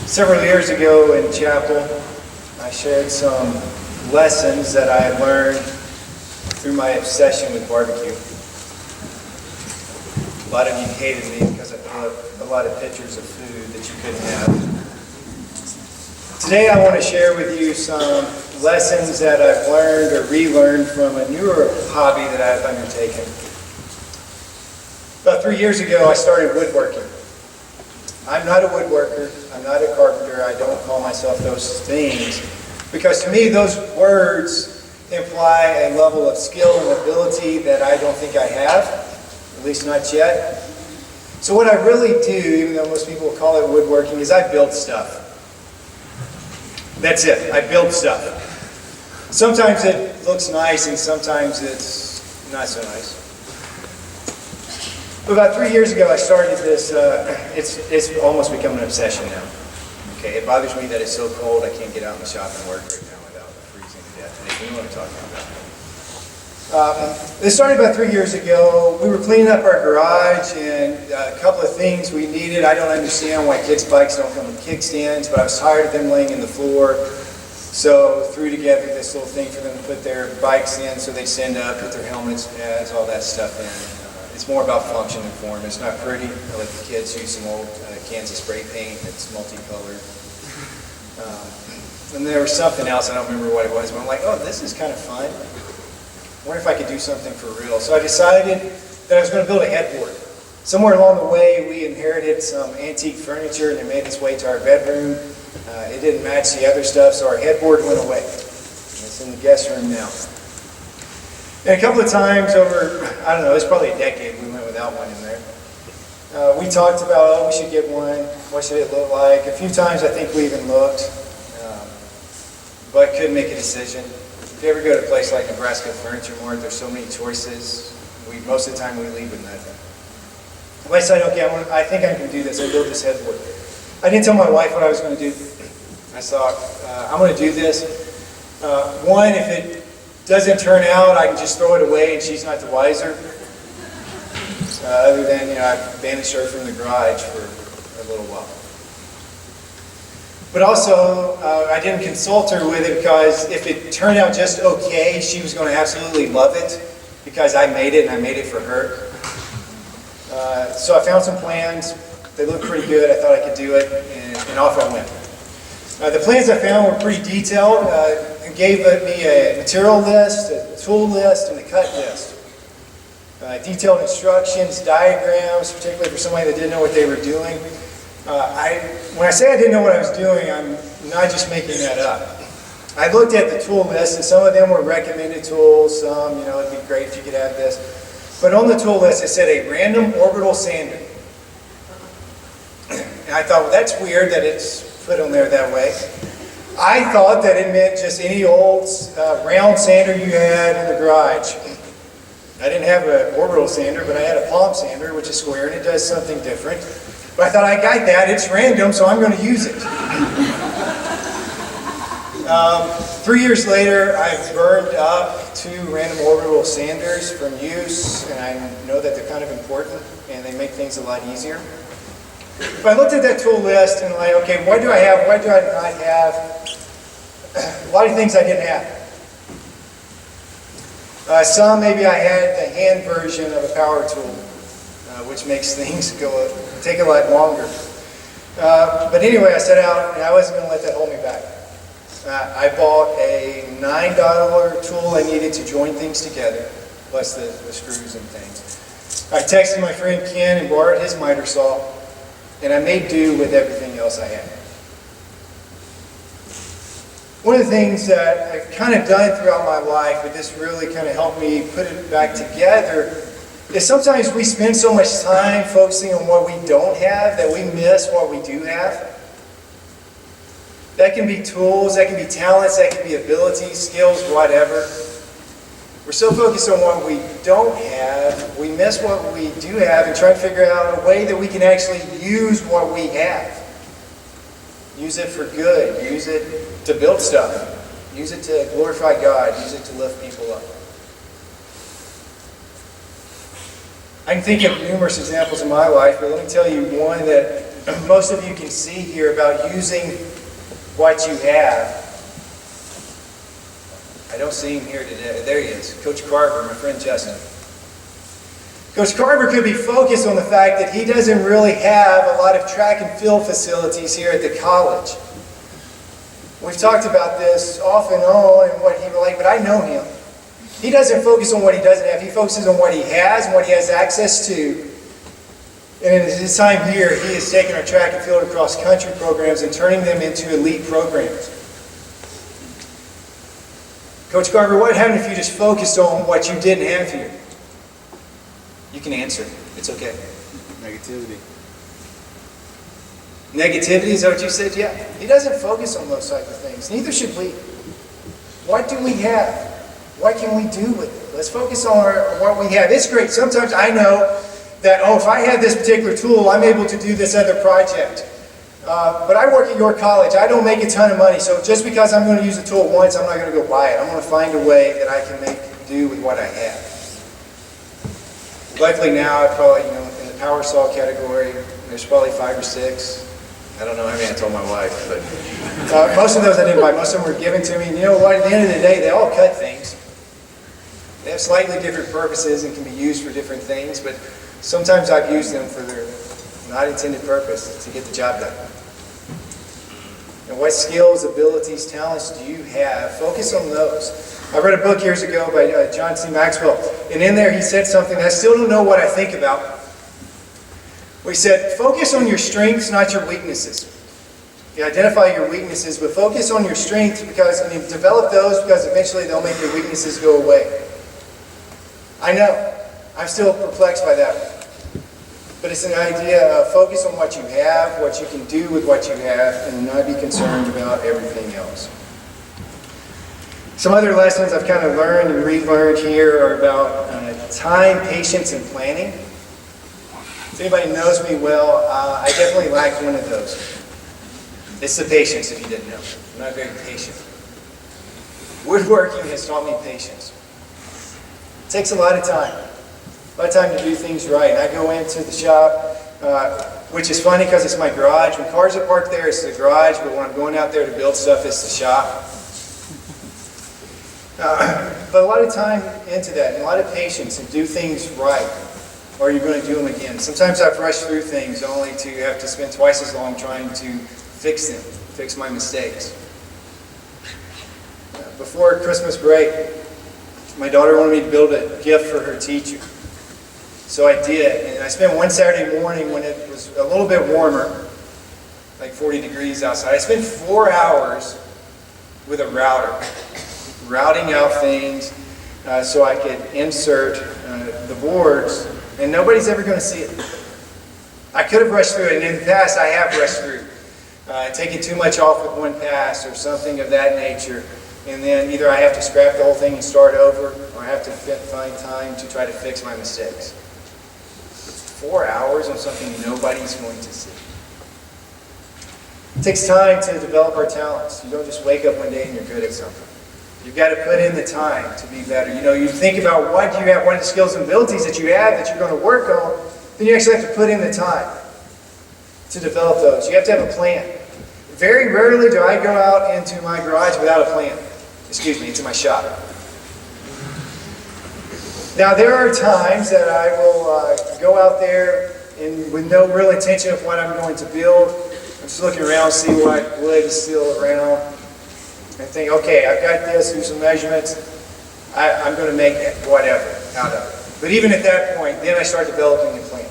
Several years ago in chapel, I shared some lessons that I had learned through my obsession with barbecue. A lot of you hated me because I put a lot of pictures of food that you couldn't have. Today I want to share with you some lessons that I've learned or relearned from a newer hobby that I've undertaken. About 3 years ago I started woodworking. I'm not a woodworker, I'm not a carpenter, I don't call myself those things, because to me those words imply a level of skill and ability that I don't think I have, at least not yet. So what I really do, even though most people call it woodworking, is I build stuff. That's it, I build stuff. Sometimes it looks nice and sometimes it's not so nice. About 3 years ago, I started this. It's almost become an obsession now. Okay, it bothers me that it's so cold. I can't get out in the shop and work right now without freezing to death. And you know what I'm talking about. This started about 3 years ago. We were cleaning up our garage, and a couple of things we needed. I don't understand why kids' bikes don't come with kickstands, but I was tired of them laying in the floor. So threw together this little thing for them to put their bikes in, so they stand up, put their helmets, pads, all that stuff in. It's more about function than form. It's not pretty. I let the kids use some old Kansas spray paint. It's multicolored. And there was something else. I don't remember what it was, but I'm like, oh, this is kind of fun. I wonder if I could do something for real. So I decided that I was going to build a headboard. Somewhere along the way, we inherited some antique furniture, and it made its way to our bedroom. It didn't match the other stuff, so our headboard went away. And it's in the guest room now. And a couple of times over, I don't know, it's probably a decade we went without one in there. We talked about, oh, we should get one. What should it look like? A few times I think we even looked, but couldn't make a decision. If you ever go to a place like Nebraska Furniture Mart, there's so many choices. Most of the time we leave with nothing. But I decided, okay, I think I can do this. I built this headboard. I didn't tell my wife what I was going to do. I thought, I'm going to do this. One, if it doesn't turn out, I can just throw it away and she's not the wiser. Other than, I banished her from the garage for a little while. But also, I didn't consult her with it because if it turned out just okay, she was going to absolutely love it because I made it and I made it for her. So I found some plans. They looked pretty good. I thought I could do it, and off I went. The plans I found were pretty detailed. It gave me a material list, a tool list, and a cut list. Detailed instructions, diagrams, particularly for somebody that didn't know what they were doing. When I say I didn't know what I was doing, I'm not just making that up. I looked at the tool list, and some of them were recommended tools. Some, it'd be great if you could have this. But on the tool list, it said a random orbital sander. And I thought, well, that's weird that it's put on there that way. I thought that it meant just any old round sander you had in the garage. I didn't have an orbital sander, but I had a palm sander, which is square, and it does something different. But I thought, I got that, it's random, so I'm going to use it. 3 years later, I've burned up 2 random orbital sanders from use, and I know that they're kind of important, and they make things a lot easier. But I looked at that tool list and like, okay, what do I have? What do I not have? A lot of things I didn't have. Some maybe I had the hand version of a power tool, which makes things take a lot longer. But anyway, I set out and I wasn't going to let that hold me back. I bought a $9 tool I needed to join things together, plus the screws and things. I texted my friend Ken and borrowed his miter saw. And I made do with everything else I had. One of the things that I've kind of done throughout my life, but this really kind of helped me put it back together, is sometimes we spend so much time focusing on what we don't have that we miss what we do have. That can be tools, that can be talents, that can be abilities, skills, whatever. We're so focused on what we don't have, we miss what we do have and try to figure out a way that we can actually use what we have. Use it for good, use it to build stuff, use it to glorify God, use it to lift people up. I can think of numerous examples in my life, but let me tell you one that most of you can see here about using what you have. I don't see him here today. There he is, Coach Carver, my friend Justin. Coach Carver could be focused on the fact that he doesn't really have a lot of track and field facilities here at the college. We've talked about this off and on and what he would like, but I know him. He doesn't focus on what he doesn't have. He focuses on what he has and what he has access to. And in his time here, he has taken our track and field and cross-country programs and turning them into elite programs. Coach Carver, what happened if you just focused on what you didn't have here? You can answer. It's okay. Negativity. Negativity, is that what you said? Yeah. He doesn't focus on those type of things. Neither should we. What do we have? What can we do with it? Let's focus on what we have. It's great. Sometimes I know that, if I had this particular tool, I'm able to do this other project. But I work at your college. I don't make a ton of money, so just because I'm going to use a tool once, I'm not going to go buy it. I'm going to find a way that I can make do with what I have. Luckily now, I probably, in the power saw category, there's probably 5 or 6. I don't know how many I told my wife, but most of those I didn't buy. Most of them were given to me. And you know what? At the end of the day, they all cut things. They have slightly different purposes and can be used for different things, but sometimes I've used them for their not intended purpose to get the job done. And what skills, abilities, talents do you have? Focus on those. I read a book years ago by John C. Maxwell, and in there he said something that I still don't know what I think about. He said, focus on your strengths, not your weaknesses. You identify your weaknesses, but focus on your strengths and you develop those because eventually they'll make your weaknesses go away. I know. I'm still perplexed by that one. But it's an idea of focus on what you have, what you can do with what you have, and not be concerned about everything else. Some other lessons I've kind of learned and relearned here are about time, patience, and planning. If anybody knows me well, I definitely lack one of those. It's the patience, if you didn't know. I'm not very patient. Woodworking has taught me patience. It takes a lot of time. A lot of time to do things right. And I go into the shop, which is funny because it's my garage. When cars are parked there, it's the garage, but when I'm going out there to build stuff, it's the shop. But a lot of time into that, and a lot of patience, and do things right, or you're going to do them again. Sometimes I've rushed through things only to have to spend twice as long trying to fix them, fix my mistakes. Before Christmas break, my daughter wanted me to build a gift for her teacher. So I did, and I spent one Saturday morning when it was a little bit warmer, like 40 degrees outside. I spent 4 hours with a router, routing out things so I could insert the boards, and nobody's ever going to see it. I could have rushed through it, and in the past I have rushed through, taking too much off with one pass or something of that nature, and then either I have to scrap the whole thing and start over, or I have to find time to try to fix my mistakes. 4 hours on something nobody's going to see. It takes time to develop our talents. You don't just wake up one day and you're good at something. You've got to put in the time to be better. You think about what you have, what are the skills and abilities that you have that you're going to work on, then you actually have to put in the time to develop those. You have to have a plan. Very rarely do I go out into my garage without a plan. Into my shop. Now there are times that I will go out there and with no real intention of what I'm going to build. I'm just looking around, see what wood is still around, and think, okay, I've got this, do some measurements, I'm going to make whatever out of it. But even at that point, then I start developing a plan.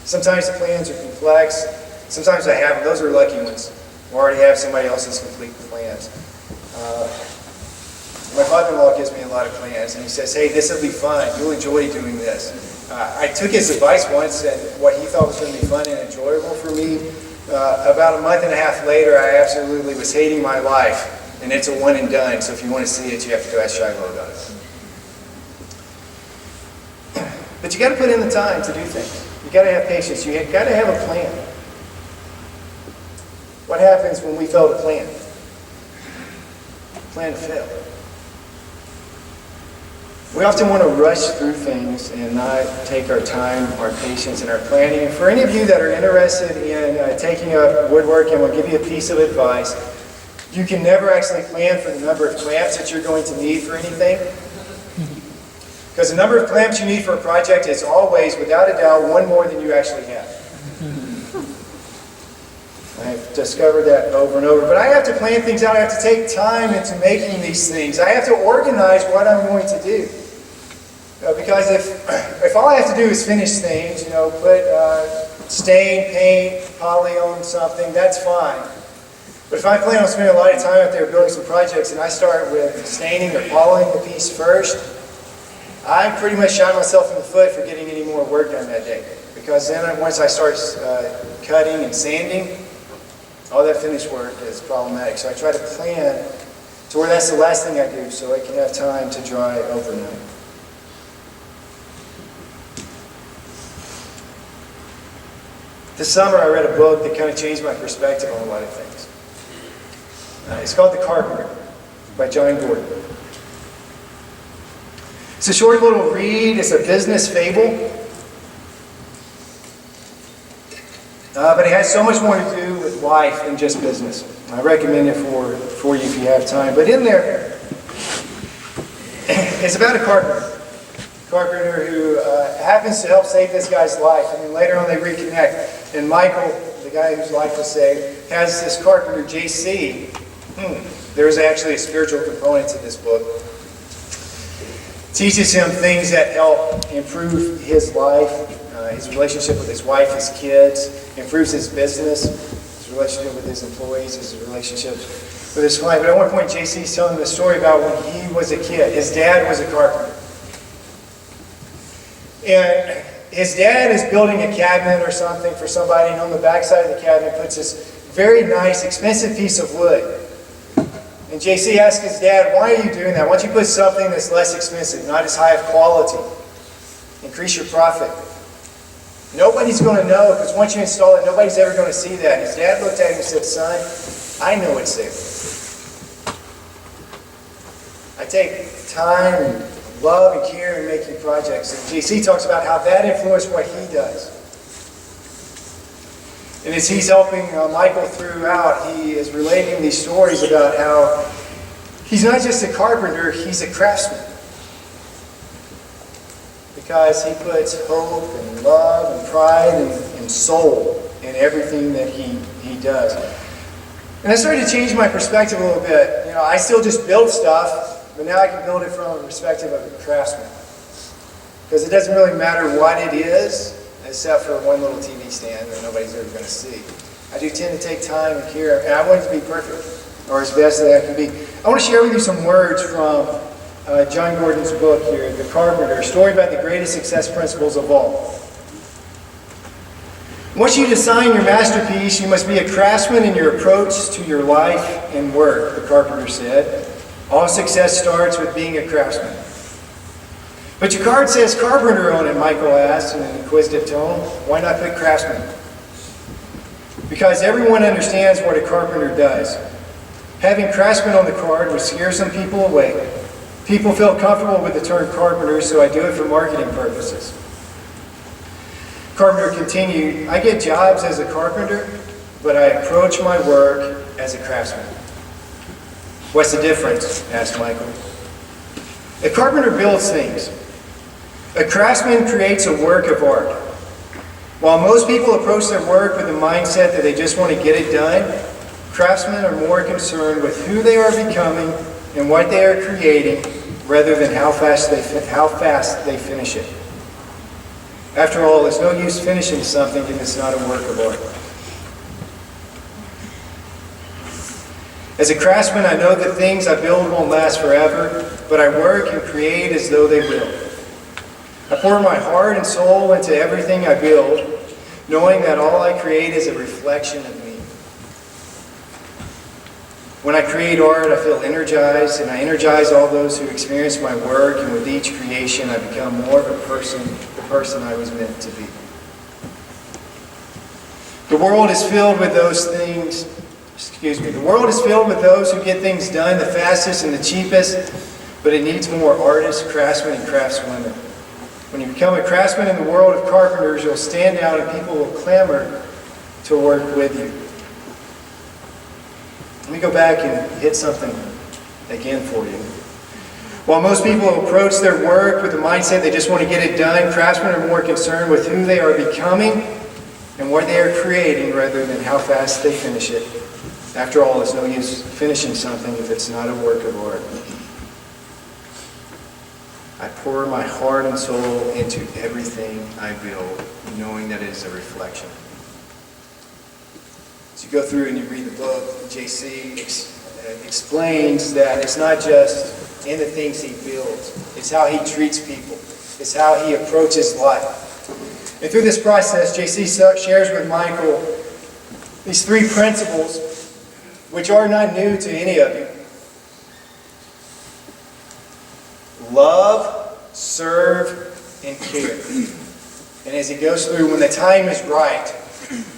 Sometimes the plans are complex, sometimes I have them, those are lucky ones. I already have somebody else's complete plans. My father-in-law gives me a lot of plans, and he says, hey, this will be fun, you'll enjoy doing this. I took his advice once, and what he thought was going to be fun and enjoyable for me, about a month and a half later, I absolutely was hating my life. And it's a one and done, so if you want to see it, you have to go ask Shiloh about it. But you got to put in the time to do things. You got to have patience. You got to have a plan. What happens when we fail to plan? Plan to fail. We often want to rush through things and not take our time, our patience, and our planning. And for any of you that are interested in taking up woodworking, I want to give you a piece of advice. You can never actually plan for the number of clamps that you're going to need for anything. Because the number of clamps you need for a project is always, without a doubt, one more than you actually have. I've discovered that over and over. But I have to plan things out. I have to take time into making these things. I have to organize what I'm going to do. Because if all I have to do is finish things, put stain, paint, poly on something, that's fine. But if I plan on spending a lot of time out there building some projects and I start with staining or polying the piece first, I pretty much shot myself in the foot for getting any more work done that day. Because then once I start cutting and sanding, all that finished work is problematic. So I try to plan to where that's the last thing I do so I can have time to dry overnight. This summer I read a book that kind of changed my perspective on a lot of things. It's called The Carpenter by John Gordon. It's a short little read. It's a business fable. But it has so much more to do with life than just business. I recommend it for you if you have time. But in there, it's about a carpenter. Carpenter who happens to help save this guy's life. And then later on they reconnect. And Michael, the guy whose life was saved, has this carpenter, JC. There's actually a spiritual component to this book. Teaches him things that help improve his life, his relationship with his wife, his kids, improves his business, his relationship with his employees, his relationship with his client. But at one point, JC is telling the story about when he was a kid. His dad was a carpenter. And his dad is building a cabinet or something for somebody, and on the backside of the cabinet puts this very nice, expensive piece of wood. And JC asks his dad, why are you doing that? Why don't you put something that's less expensive, not as high of quality? Increase your profit. Nobody's going to know, because once you install it, nobody's ever going to see that. And his dad looked at him and said, son, I know it's there. I take time and love and care in making projects. And JC talks about how that influenced what he does. And as he's helping Michael throughout, he is relating these stories about how he's not just a carpenter, he's a craftsman. Because he puts hope and love and pride and soul in everything that he does. And that started to change my perspective a little bit. I still just build stuff, but now I can build it from a perspective of a craftsman. Because it doesn't really matter what it is, except for one little TV stand that nobody's ever going to see. I do tend to take time and care, and I want it to be perfect, or as best as I can be. I want to share with you some words from John Gordon's book here, The Carpenter, a story about the greatest success principles of all. Once you design your masterpiece, you must be a craftsman in your approach to your life and work, the carpenter said. All success starts with being a craftsman. But your card says carpenter on it, Michael asked in an inquisitive tone. Why not put craftsman? Because everyone understands what a carpenter does. Having craftsman on the card would scare some people away. People feel comfortable with the term carpenter, so I do it for marketing purposes. Carpenter continued, I get jobs as a carpenter, but I approach my work as a craftsman. What's the difference? Asked Michael. A carpenter builds things. A craftsman creates a work of art. While most people approach their work with the mindset that they just want to get it done, craftsmen are more concerned with who they are becoming and what they are creating rather than how fast they finish it. After all, there's no use finishing something if it's not a work of art. As a craftsman, I know that things I build won't last forever, but I work and create as though they will. I pour my heart and soul into everything I build, knowing that all I create is a reflection of me. When I create art, I feel energized, and I energize all those who experience my work, and with each creation, I become more of the person I was meant to be. The world is filled with the world is filled with those who get things done the fastest and the cheapest, but it needs more artists, craftsmen, and craftswomen. When you become a craftsman in the world of carpenters, you'll stand out and people will clamor to work with you. Let me go back and hit something again for you. While most people approach their work with the mindset they just want to get it done, craftsmen are more concerned with who they are becoming and what they are creating rather than how fast they finish it. After all, it's no use finishing something if it's not a work of art. I pour my heart and soul into everything I build, knowing that it is a reflection. As you go through and you read the book, JC explains that it's not just in the things he builds, it's how he treats people, it's how he approaches life. And through this process, JC shares with Michael these 3 principles, which are not new to any of you. Love, serve, and care. And as he goes through, when the time is right,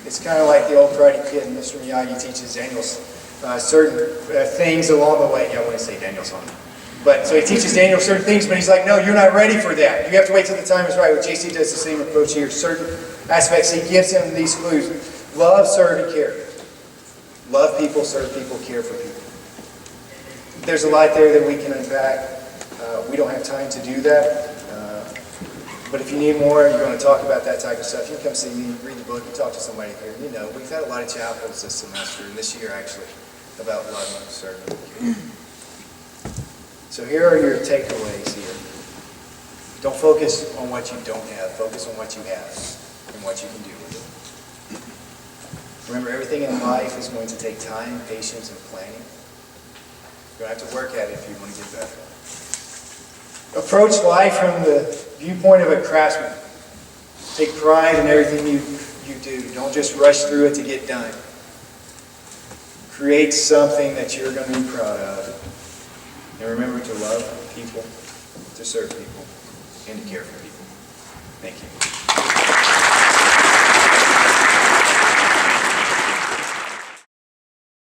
it's kind of like the old Karate Kid, and Mr. Miyagi teaches Daniel certain things along the way. Yeah, I want to say Daniel something. But so he teaches Daniel certain things, but he's like, no, you're not ready for that. You have to wait till the time is right. Well, JC does the same approach here. Certain aspects, he gives him these clues. Love, serve, and care. Love people, serve people, care for people. There's a lot there that we can unpack. We don't have time to do that. But if you need more, you're going to talk about that type of stuff, you can come see me, read the book, and talk to somebody here. You know, we've had a lot of chapels this semester, and this year actually, about loving, serving, and caring. So here are your takeaways here. Don't focus on what you don't have. Focus on what you have and what you can do with it. Remember, everything in life is going to take time, patience, and planning. You're going to have to work at it if you want to get better. Approach life from the viewpoint of a craftsman. Take pride in everything you do. Don't just rush through it to get done. Create something that you're going to be proud of. And remember to love people, to serve people, and to care for people. Thank you.